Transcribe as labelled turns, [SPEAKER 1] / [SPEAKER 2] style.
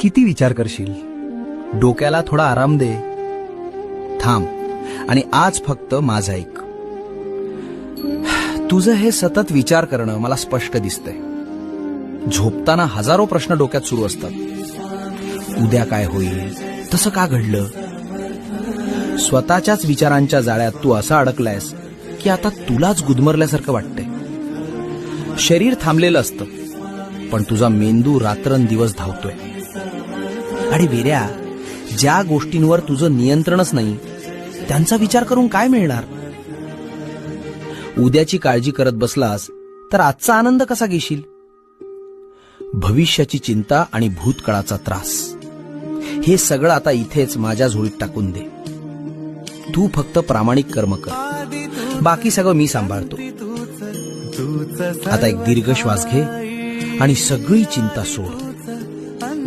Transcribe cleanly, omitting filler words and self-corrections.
[SPEAKER 1] किती विचार करशील? डोक्याला थोडा आराम दे. थांब आणि आज फक्त माझं ऐक. तुझं हे सतत विचार करणं मला स्पष्ट दिसतंय. झोपताना हजारो प्रश्न डोक्यात सुरू असतात. उद्या काय होईल, तसं का घडलं? स्वतःच्याच विचारांच्या जाळ्यात तू असा अडकलायस की आता तुलाच गुदमरल्यासारखं वाटतंय. शरीर थांबलेलं असतं, पण तुझा मेंदू रात्रंदिवस धावतोय. आणि वेड्या, ज्या गोष्टींवर तुझं नियंत्रणच नाही त्यांचा विचार करून काय मिळणार? उद्याची काळजी करत बसलास तर आजचा आनंद कसा घेशील? भविष्याची चिंता आणि भूतकाळाचा त्रास, हे सगळं आता इथेच माझ्या झोळीत टाकून दे. तू फक्त प्रामाणिक कर्म कर, बाकी सगळं मी सांभाळतो. आता एक दीर्घ श्वास घे आणि सगळी चिंता सोड.